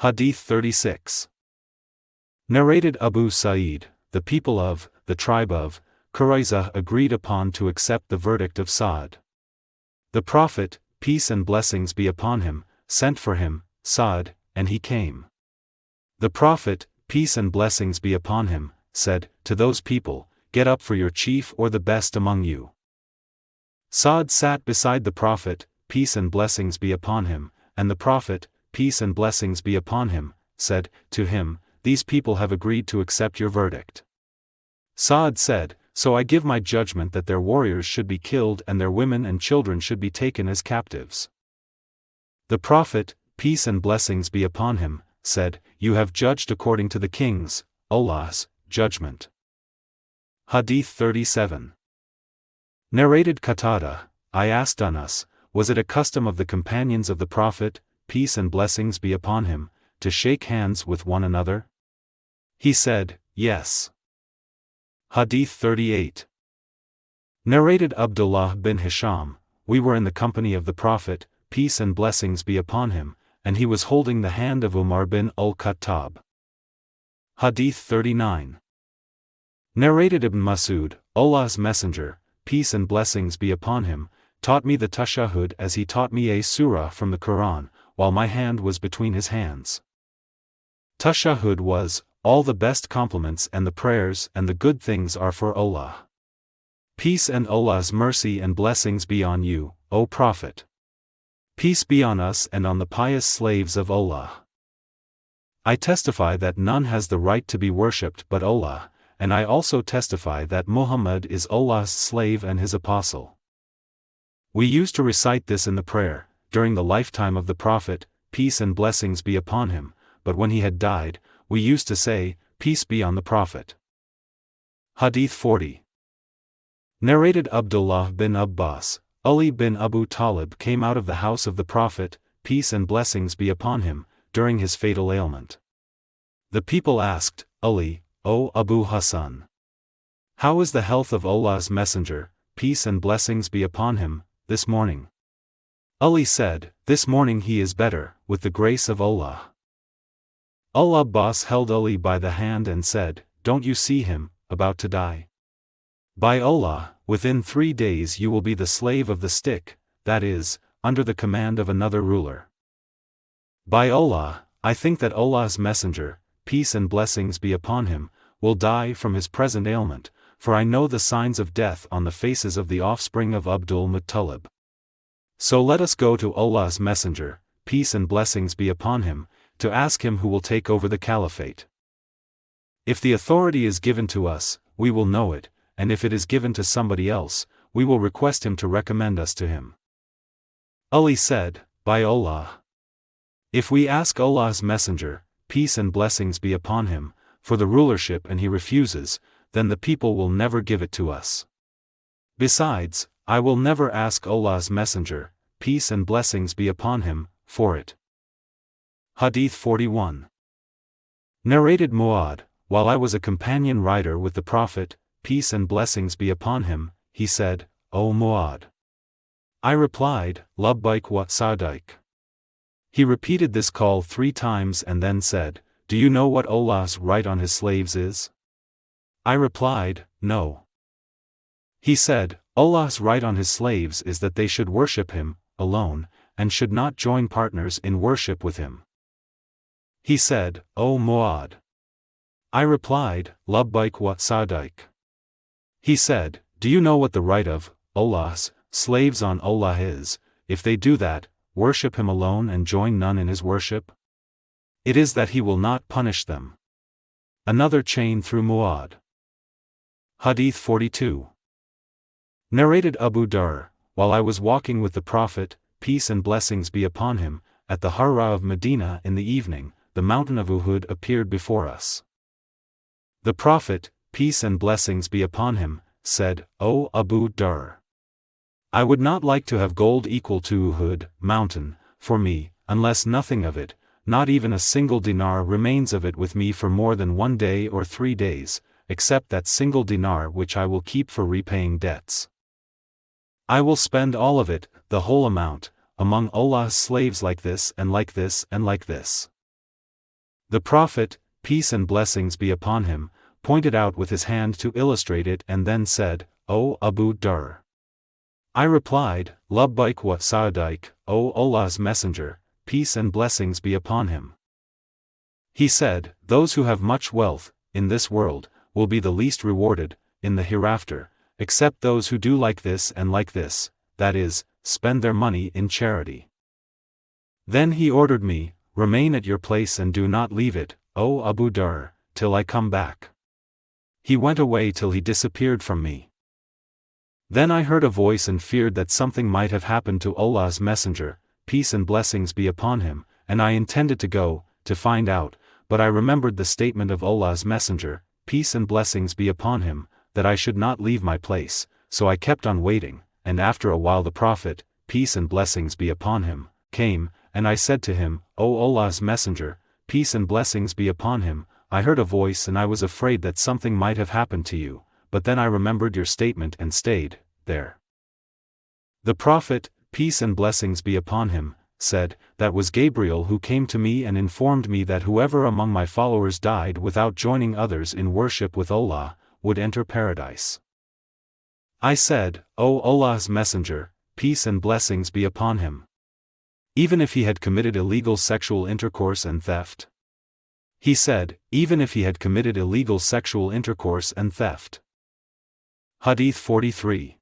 Hadīth 36. Narrated Abu Sa'id, the people of, the tribe of, Qurayza agreed upon to accept the verdict of Sa'd. The Prophet, peace and blessings be upon him, sent for him, Sa'd, and he came. The Prophet, peace and blessings be upon him, said, to those people, get up for your chief or the best among you. Sa'd sat beside the Prophet, peace and blessings be upon him, and the Prophet, peace and blessings be upon him, said, to him, these people have agreed to accept your verdict. Sa'd said, so I give my judgment that their warriors should be killed and their women and children should be taken as captives. The Prophet, peace and blessings be upon him, said, you have judged according to the king's, Allah's, judgment. Hadīth 37. Narrated Qatada, I asked Anas, was it a custom of the companions of the Prophet, peace and blessings be upon him, to shake hands with one another? He said, yes. Hadīth 38. Narrated Abdullāh bin Hisham, we were in the company of the Prophet, peace and blessings be upon him, and he was holding the hand of Umar bin al-Khattab. Hadīth 39. Narrated Ibn Mas'ud, Allah's Messenger, peace and blessings be upon him, taught me the tashahhud as he taught me a surah from the Quran, while my hand was between his hands. Tashahhud was, all the best compliments and the prayers and the good things are for Allah. Peace and Allah's mercy and blessings be on you, O Prophet. Peace be on us and on the pious slaves of Allah. I testify that none has the right to be worshipped but Allah, and I also testify that Muhammad is Allah's slave and his apostle. We used to recite this in the prayer, during the lifetime of the Prophet, peace and blessings be upon him, but when he had died, we used to say, peace be on the Prophet. Hadīth 40. Narrated Abdullāh bin Abbas, Ali bin Abu Talib came out of the house of the Prophet, peace and blessings be upon him, during his fatal ailment. The people asked, Ali, O Abu Hassan, how is the health of Allah's Messenger, peace and blessings be upon him, this morning? Ali said, this morning he is better, with the grace of Allah. Al-Abbas held Ali by the hand and said, don't you see him, about to die? By Allah, within 3 days you will be the slave of the stick, that is, under the command of another ruler. By Allah, I think that Allah's Messenger, peace and blessings be upon him, will die from his present ailment, for I know the signs of death on the faces of the offspring of Abdul Muttalib. So let us go to Allah's Messenger, peace and blessings be upon him, to ask him who will take over the caliphate. If the authority is given to us, we will know it, and if it is given to somebody else, we will request him to recommend us to him. Ali said, by Allah, if we ask Allah's Messenger, peace and blessings be upon him, for the rulership and he refuses, then the people will never give it to us. Besides, I will never ask Allah's Messenger, peace and blessings be upon him, for it. Hadīth 41. Narrated Mu'adh, while I was a companion rider with the Prophet, peace and blessings be upon him, he said, O Mu'adh. I replied, Labbaik wa Sa'daik. He repeated this call 3 times and then said, do you know what Allah's right on his slaves is? I replied, no. He said, Allah's right on his slaves is that they should worship him, alone, and should not join partners in worship with him. He said, O Mu'adh. I replied, Labbaik wa Sa'daik. He said, do you know what the right of Allah's slaves on Allah is, if they do that, worship him alone and join none in his worship? It is that he will not punish them. Another chain through Mu'adh. Hadīth 42. Narrated Abu Dharr, while I was walking with the Prophet, peace and blessings be upon him, at the Harra of Medina in the evening, the mountain of Uhud appeared before us. The Prophet, peace and blessings be upon him, said, O Abu Dharr, I would not like to have gold equal to Uhud, mountain, for me, unless nothing of it, not even a single dinar remains of it with me for more than 1 day or 3 days, except that single dinar which I will keep for repaying debts. I will spend all of it, the whole amount, among Allah's slaves like this and like this and like this. The Prophet, peace and blessings be upon him, pointed out with his hand to illustrate it and then said, O Abu Dhar. I replied, Labbaik wa Sa'adaik, O Allah's Messenger, peace and blessings be upon him. He said, those who have much wealth, in this world, will be the least rewarded, in the hereafter, except those who do like this and like this, that is, spend their money in charity. Then he ordered me, remain at your place and do not leave it, O Abu Dhar, till I come back. He went away till he disappeared from me. Then I heard a voice and feared that something might have happened to Allah's Messenger, peace and blessings be upon him, and I intended to go, to find out, but I remembered the statement of Allah's Messenger, peace and blessings be upon him, that I should not leave my place, so I kept on waiting, and after a while the Prophet, peace and blessings be upon him, came, and I said to him, O Allah's Messenger, peace and blessings be upon him, I heard a voice and I was afraid that something might have happened to you, but then I remembered your statement and stayed there. The Prophet, peace and blessings be upon him, said, that was Gabriel who came to me and informed me that whoever among my followers died without joining others in worship with Allah, would enter paradise. I said, O Allah's Messenger, peace and blessings be upon him. Even if he had committed illegal sexual intercourse and theft? He said, even if he had committed illegal sexual intercourse and theft. Hadīth 43.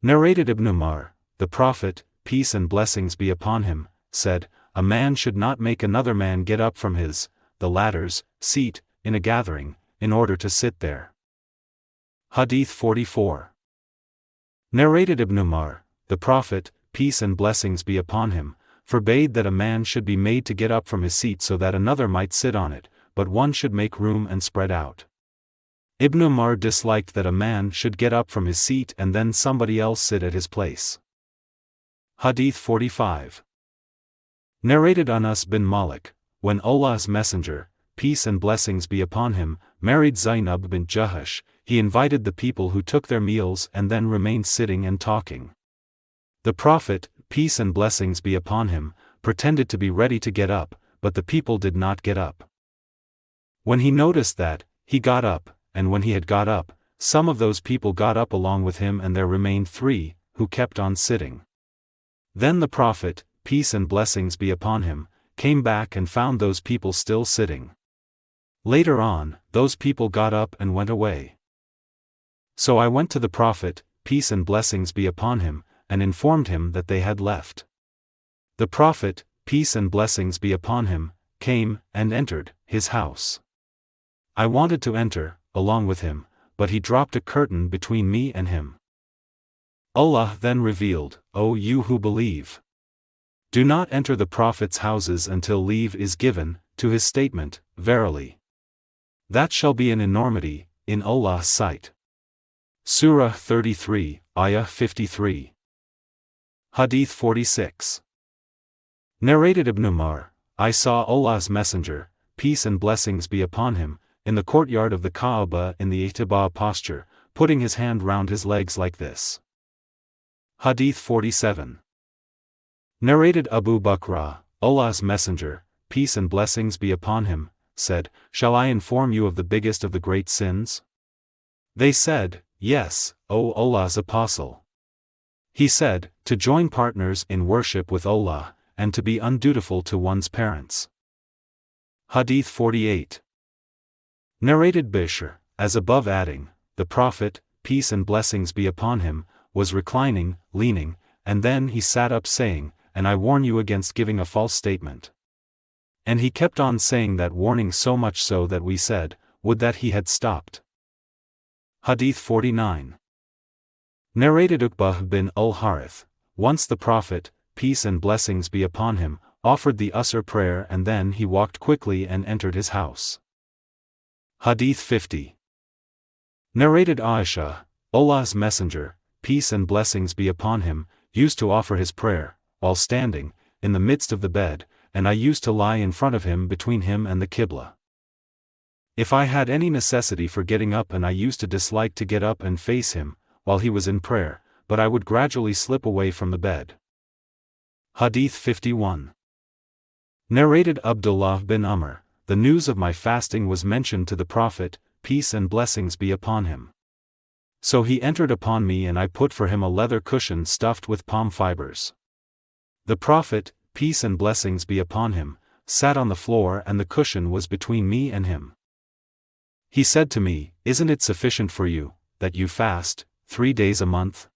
Narrated Ibn Umar, the Prophet, peace and blessings be upon him, said, a man should not make another man get up from his, the latter's, seat, in a gathering, in order to sit there. Hadīth 44. Narrated Ibn Umar, the Prophet, peace and blessings be upon him, forbade that a man should be made to get up from his seat so that another might sit on it, but one should make room and spread out. Ibn Umar disliked that a man should get up from his seat and then somebody else sit at his place. Hadīth 45. Narrated Anas bin Malik, when Allah's Messenger, peace and blessings be upon him, married Zainab bint Jahash, he invited the people who took their meals and then remained sitting and talking. The Prophet, peace and blessings be upon him, pretended to be ready to get up, but the people did not get up. When he noticed that, he got up, and when he had got up, some of those people got up along with him and there remained 3, who kept on sitting. Then the Prophet, peace and blessings be upon him, came back and found those people still sitting. Later on, those people got up and went away. So I went to the Prophet, peace and blessings be upon him, and informed him that they had left. The Prophet, peace and blessings be upon him, came and entered his house. I wanted to enter, along with him, but he dropped a curtain between me and him. Allah then revealed, O you who believe! Do not enter the Prophet's houses until leave is given, to his statement, verily. That shall be an enormity, in Allah's sight. Surah 33, Ayah 53. Hadīth 46. Narrated Ibn Umar, I saw Allah's Messenger, peace and blessings be upon him, in the courtyard of the Kaaba in the ihtiba posture, putting his hand round his legs like this. Hadīth 47. Narrated Abu Bakr, Allah's Messenger, peace and blessings be upon him, said, shall I inform you of the biggest of the great sins? They said, yes, O Allah's Apostle. He said, to join partners in worship with Allah, and to be undutiful to one's parents. Hadīth 48. Narrated Bishr, as above adding, the Prophet, peace and blessings be upon him, was reclining, leaning, and then he sat up saying, and I warn you against giving a false statement. And he kept on saying that warning so much so that we said, would that he had stopped. Hadīth 49. Narrated Uqbah bin al-Harith, once the Prophet, peace and blessings be upon him, offered the Asr prayer and then he walked quickly and entered his house. Hadīth 50. Narrated Aisha, Allah's Messenger, peace and blessings be upon him, used to offer his prayer, while standing, in the midst of the bed, and I used to lie in front of him between him and the Qibla. If I had any necessity for getting up and I used to dislike to get up and face him, while he was in prayer, but I would gradually slip away from the bed. Hadīth 51. Narrated Abdullāh bin Amr, the news of my fasting was mentioned to the Prophet, peace and blessings be upon him. So he entered upon me and I put for him a leather cushion stuffed with palm fibers. The Prophet, peace and blessings be upon him, sat on the floor and the cushion was between me and him. He said to me, "Isn't it sufficient for you, that you fast 3 days a month?"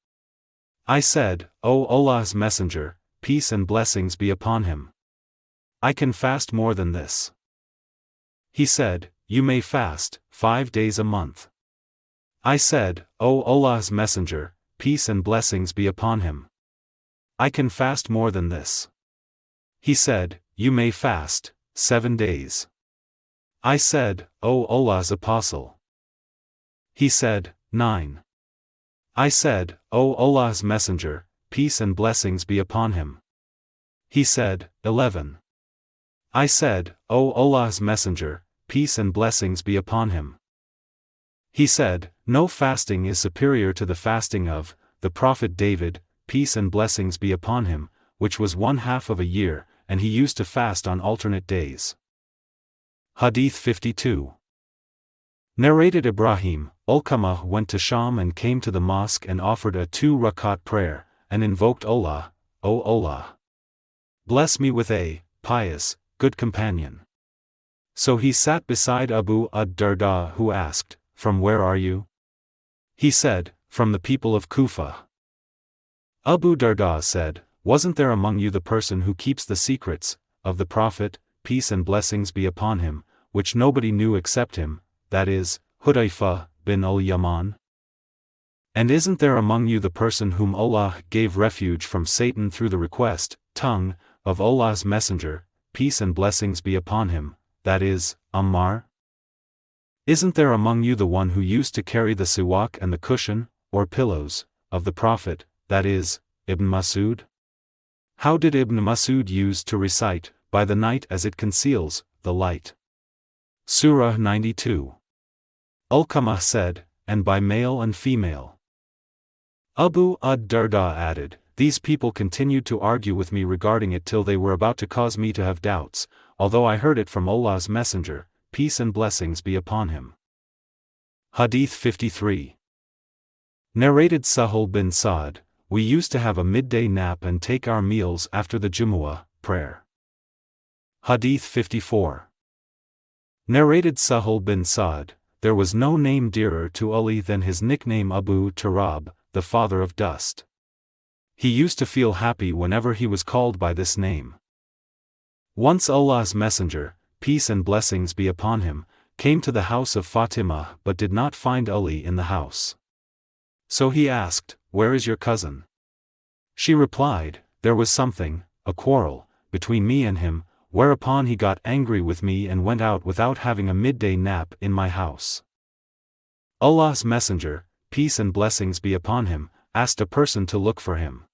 I said, "O Allah's Messenger, peace and blessings be upon him, I can fast more than this." He said, "You may fast 5 days a month." I said, "O Allah's Messenger, peace and blessings be upon him, I can fast more than this." He said, "You may fast 7 days." I said, "O Allah's Apostle." He said, 9. I said, "O Allah's Messenger, peace and blessings be upon him." He said, 11. I said, "O Allah's Messenger, peace and blessings be upon him." He said, "No fasting is superior to the fasting of the Prophet David, peace and blessings be upon him, which was 1/2 of a year, and he used to fast on alternate days." Hadīth 52. Narrated Ibrahim, Al-Qamah went to Sham and came to the mosque and offered a 2-rakat prayer, and invoked Allah, "O Allah, bless me with a pious, good companion." So he sat beside Abu ad-Darda who asked, "From where are you?" He said, "From the people of Kufa." Abu Darda said, "Wasn't there among you the person who keeps the secrets of the Prophet, peace and blessings be upon him, which nobody knew except him, that is, Hudayfa bin al-Yaman? And isn't there among you the person whom Allah gave refuge from Satan through the request, tongue, of Allah's Messenger, peace and blessings be upon him, that is, Ammar? Isn't there among you the one who used to carry the siwak and the cushion, or pillows, of the Prophet, that is, Ibn Masud? How did Ibn Masud use to recite, by the night as it conceals the light?" Surah 92. Al-Qamah said, "And by male and female." Abu ad-Darda added, "These people continued to argue with me regarding it till they were about to cause me to have doubts, although I heard it from Allah's Messenger, peace and blessings be upon him." Hadīth 53. Narrated Sahal bin Sa'd, "We used to have a midday nap and take our meals after the Jumu'ah prayer." Hadīth 54. Narrated Sahal bin Sa'd, "There was no name dearer to Ali than his nickname Abu Turab, the father of dust. He used to feel happy whenever he was called by this name. Once Allah's Messenger, peace and blessings be upon him, came to the house of Fatima but did not find Ali in the house. So he asked, 'Where is your cousin?' She replied, 'There was something, a quarrel, between me and him,' whereupon he got angry with me and went out without having a midday nap in my house. Allah's Messenger, peace and blessings be upon him, asked a person to look for him.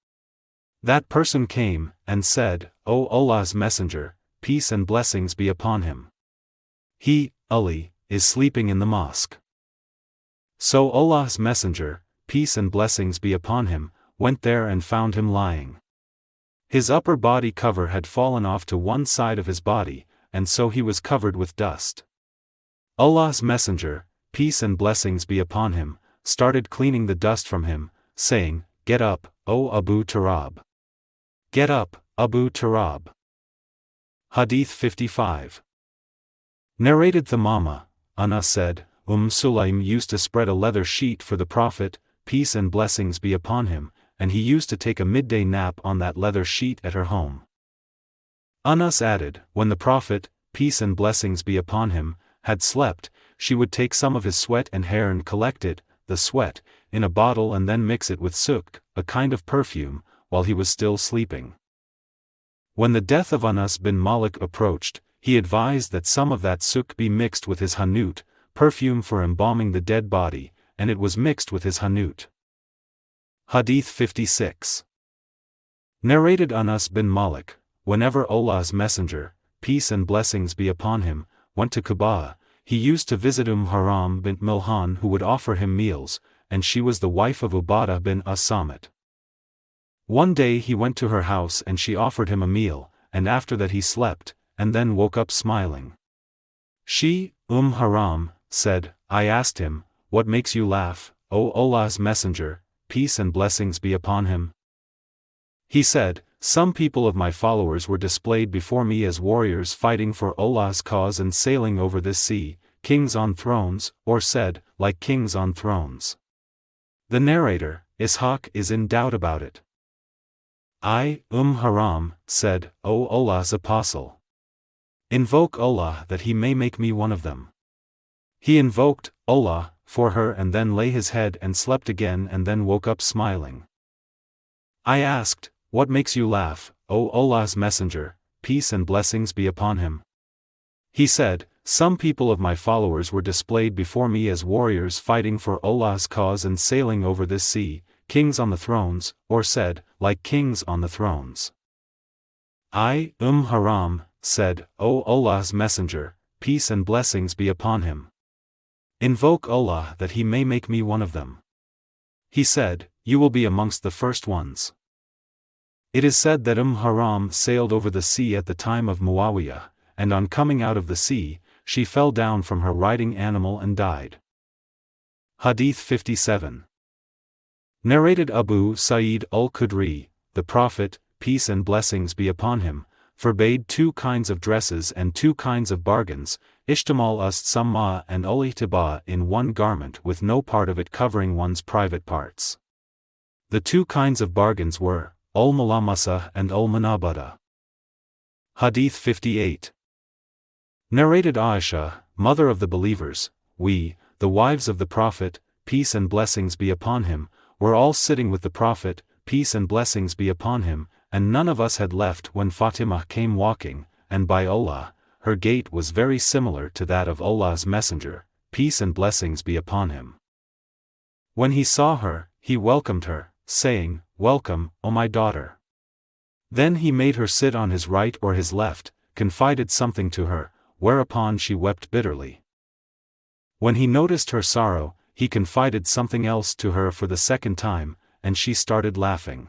That person came, and said, 'O Allah's Messenger, peace and blessings be upon him, he, Ali, is sleeping in the mosque.' So Allah's Messenger, peace and blessings be upon him, went there and found him lying. His upper body cover had fallen off to one side of his body, and so he was covered with dust. Allah's Messenger, peace and blessings be upon him, started cleaning the dust from him, saying, 'Get up, O Abu Turab. Get up, Abu Turab.'" Hadīth 55. Narrated Thamama, Anas said, Sulaym used to spread a leather sheet for the Prophet, peace and blessings be upon him, and he used to take a midday nap on that leather sheet at her home. Anas added, when the Prophet, peace and blessings be upon him, had slept, she would take some of his sweat and hair and collect it, the sweat, in a bottle and then mix it with suk, a kind of perfume, while he was still sleeping. When the death of Anas bin Malik approached, he advised that some of that suk be mixed with his hanut, perfume for embalming the dead body, and it was mixed with his hanut. Hadīth 56. Narrated Anas bin Malik, whenever Allah's Messenger, peace and blessings be upon him, went to Kaaba, he used to visit Haram bint Milhan who would offer him meals, and she was the wife of Ubadah bin as-Samit. One day he went to her house and she offered him a meal, and after that he slept, and then woke up smiling. She, Haram, said, I asked him, what makes you laugh, O Allah's Messenger, peace and blessings be upon him? He said, some people of my followers were displayed before me as warriors fighting for Allah's cause and sailing over this sea, kings on thrones, or said, like kings on thrones. The narrator, Ishaq, is in doubt about it. I, Haram, said, O Allah's Apostle, invoke Allah that he may make me one of them. He invoked Allah for her and then lay his head and slept again and then woke up smiling. I asked, what makes you laugh, O Allah's Messenger, peace and blessings be upon him? He said, some people of my followers were displayed before me as warriors fighting for Allah's cause and sailing over this sea, kings on the thrones, or said, like kings on the thrones. I, Haram, said, O Allah's Messenger, peace and blessings be upon him. Invoke Allah that he may make me one of them. He said, you will be amongst the first ones. It is said that Haram sailed over the sea at the time of Muawiyah, and on coming out of the sea, she fell down from her riding animal and died. Hadīth 57. Narrated Abu Sa'id al-Khudri, the Prophet, peace and blessings be upon him, forbade two kinds of dresses and two kinds of bargains, ishtimal as-samma and al-ihtiba, in one garment with no part of it covering one's private parts. The two kinds of bargains were, al-mulamasa and al-munabada. Hadīth 58. Narrated Aisha, mother of the believers, we, the wives of the Prophet, peace and blessings be upon him, were all sitting with the Prophet, peace and blessings be upon him, and none of us had left when Fatima came walking, and by Allah, her gait was very similar to that of Allah's Messenger, peace and blessings be upon him. When he saw her, he welcomed her, saying, welcome, O my daughter. Then he made her sit on his right or his left, confided something to her, whereupon she wept bitterly. When he noticed her sorrow, he confided something else to her for the second time, and she started laughing.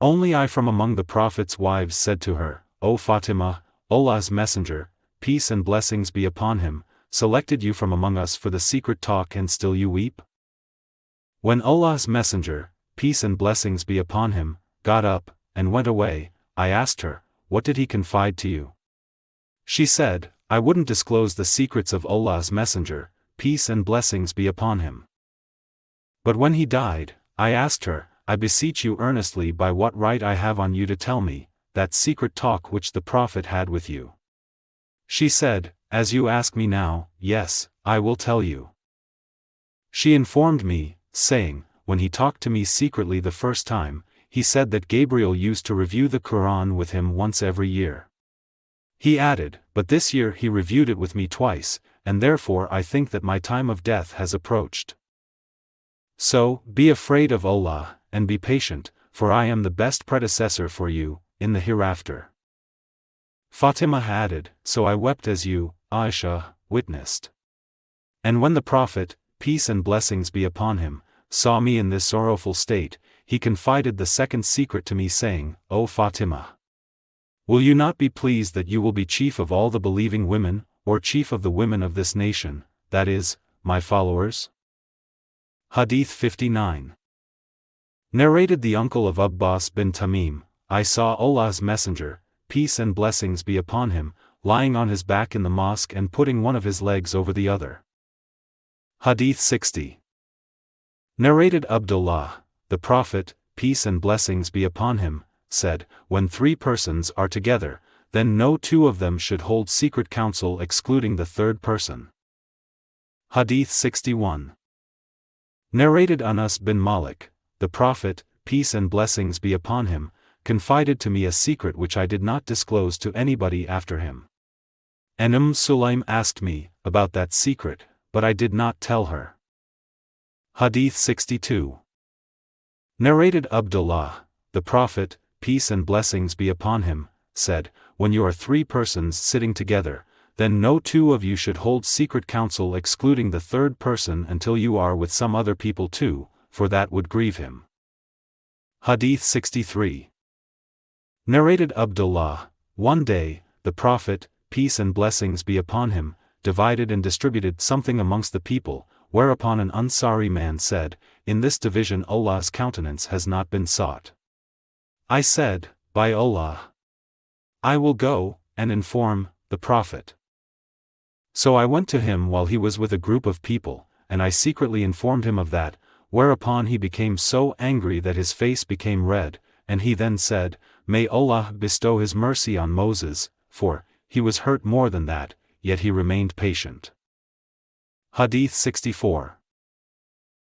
Only I from among the Prophet's wives said to her, O Fatima, Allah's Messenger, peace and blessings be upon him, selected you from among us for the secret talk and still you weep? When Allah's Messenger, peace and blessings be upon him, got up, and went away, I asked her, what did he confide to you? She said, I wouldn't disclose the secrets of Allah's Messenger, peace and blessings be upon him. But when he died, I asked her, I beseech you earnestly by what right I have on you to tell me, that secret talk which the Prophet had with you. She said, as you ask me now, yes, I will tell you. She informed me, saying, when he talked to me secretly the first time, he said that Gabriel used to review the Quran with him once every year. He added, but this year he reviewed it with me twice, and therefore I think that my time of death has approached. So, be afraid of Allah, and be patient, for I am the best predecessor for you, in the hereafter. Fatima added, so I wept as you, Aisha, witnessed. And when the Prophet, peace and blessings be upon him, saw me in this sorrowful state, he confided the second secret to me saying, O Fatima, will you not be pleased that you will be chief of all the believing women, or chief of the women of this nation, that is, my followers? Hadīth 59. Narrated the uncle of Abbas bin Tamim, I saw Allah's Messenger, peace and blessings be upon him, lying on his back in the mosque and putting one of his legs over the other. Hadīth 60. Narrated Abdullāh, the Prophet, peace and blessings be upon him, said, when three persons are together, then no two of them should hold secret counsel excluding the third person. Hadīth 61. Narrated Anas bin Malik, the Prophet, peace and blessings be upon him, confided to me a secret which I did not disclose to anybody after him. And Sulaym asked me about that secret, but I did not tell her. Hadīth 62. Narrated Abdullāh, the Prophet, peace and blessings be upon him, said, when you are three persons sitting together, then no two of you should hold secret counsel excluding the third person until you are with some other people too, for that would grieve him. Hadīth 63. Narrated Abdullāh, one day, the Prophet, peace and blessings be upon him, divided and distributed something amongst the people, whereupon an Ansari man said, "In this division Allah's countenance has not been sought." I said, "By Allah, I will go and inform the Prophet." So I went to him while he was with a group of people, and I secretly informed him of that, whereupon he became so angry that his face became red, and he then said, "May Allah bestow His mercy on Moses," for he was hurt more than that, yet he remained patient. Hadith 64.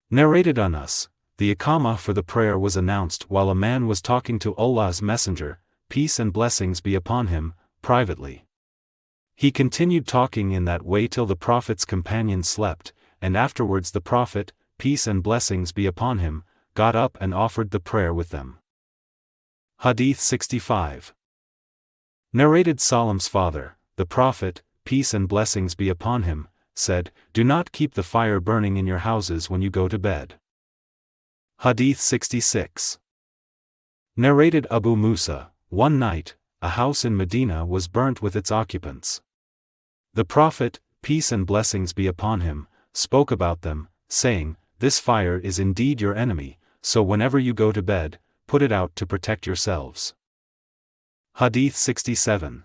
Narrated on us, the Iqamah for the prayer was announced while a man was talking to Allah's Messenger, peace and blessings be upon him, privately. He continued talking in that way till the Prophet's companions slept, and afterwards the Prophet, peace and blessings be upon him, got up and offered the prayer with them. Hadith 65. Narrated Salam's father, the Prophet, peace and blessings be upon him, said, "Do not keep the fire burning in your houses when you go to bed." Hadith 66. Narrated Abu Musa, one night, a house in Medina was burnt with its occupants. The Prophet, peace and blessings be upon him, spoke about them, saying, "This fire is indeed your enemy, so whenever you go to bed, put it out to protect yourselves." Hadith 67.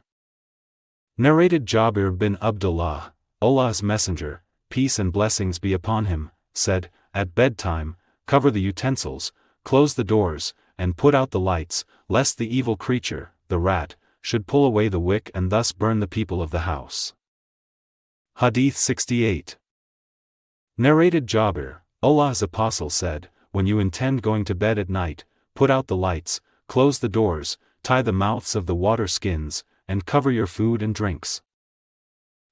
Narrated Jabir bin Abdullāh, Allah's Messenger, peace and blessings be upon him, said, "At bedtime, cover the utensils, close the doors, and put out the lights, lest the evil creature, the rat, should pull away the wick and thus burn the people of the house." Hadith 68. Narrated Jabir, Allah's Apostle said, "When you intend going to bed at night, put out the lights, close the doors, tie the mouths of the water skins, and cover your food and drinks."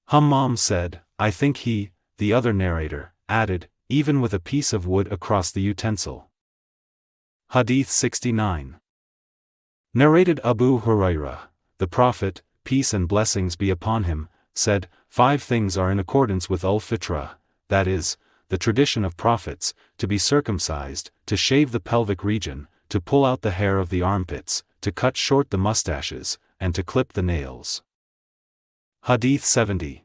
Hammam said, "I think he," the other narrator, added, "even with a piece of wood across the utensil." Hadith 69. Narrated Abu Hurairah, the Prophet, peace and blessings be upon him, said, "5 things are in accordance with al-Fitrah, that is, the tradition of prophets, to be circumcised, to shave the pelvic region, to pull out the hair of the armpits, to cut short the mustaches, and to clip the nails." Hadith 70.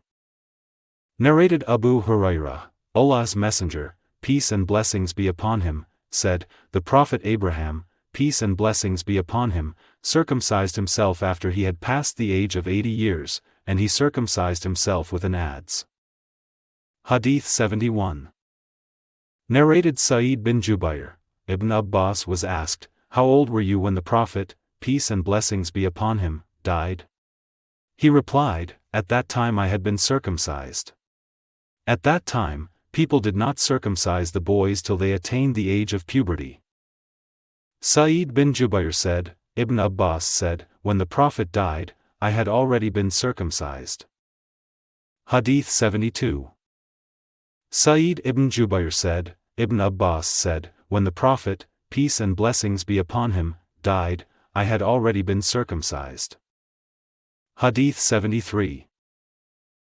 Narrated Abu Hurairah, Allah's Messenger, peace and blessings be upon him, said, "The Prophet Abraham, peace and blessings be upon him, circumcised himself after he had passed the age of 80 years, and he circumcised himself with an adze." Hadith 71. Narrated Sa'id bin Jubayr, Ibn Abbas was asked, "How old were you when the Prophet, peace and blessings be upon him, died?" He replied, "At that time I had been circumcised." At that time, people did not circumcise the boys till they attained the age of puberty. Sa'id bin Jubayr said, Ibn Abbas said, "When the Prophet died, I had already been circumcised." Hadith 72. Sa'id ibn Jubayr said, Ibn Abbas said, "When the Prophet, peace and blessings be upon him, died, I had already been circumcised." Hadith 73.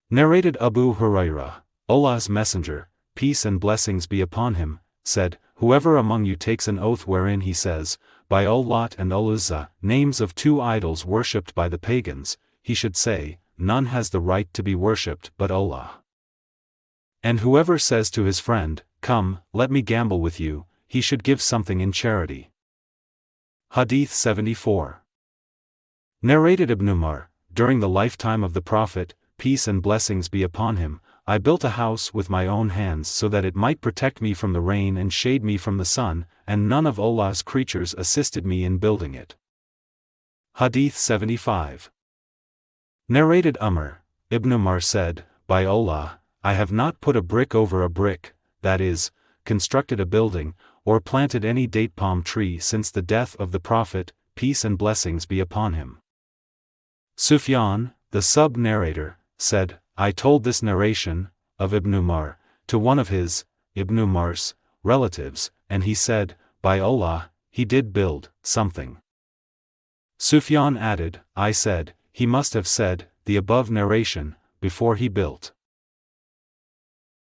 Narrated Abu Hurairah, Allah's Messenger, peace and blessings be upon him, said, "Whoever among you takes an oath wherein he says, by Al-Lat and Al-Uzza, names of 2 idols worshipped by the pagans, he should say, none has the right to be worshipped but Allah. And whoever says to his friend, come, let me gamble with you, he should give something in charity." Hadith 74. Narrated Ibn Umar, during the lifetime of the Prophet, peace and blessings be upon him, I built a house with my own hands so that it might protect me from the rain and shade me from the sun, and none of Allah's creatures assisted me in building it. Hadith 75. Narrated Umar, Ibn Umar said, "By Allah, I have not put a brick over a brick, that is, constructed a building, or planted any date palm tree since the death of the Prophet, peace and blessings be upon him." Sufyan, the sub-narrator, said, "I told this narration, of Ibn Umar, to one of his, Ibn Umar's, relatives, and he said, by Allah, he did build something." Sufyan added, I said, he must have said, the above narration, before he built.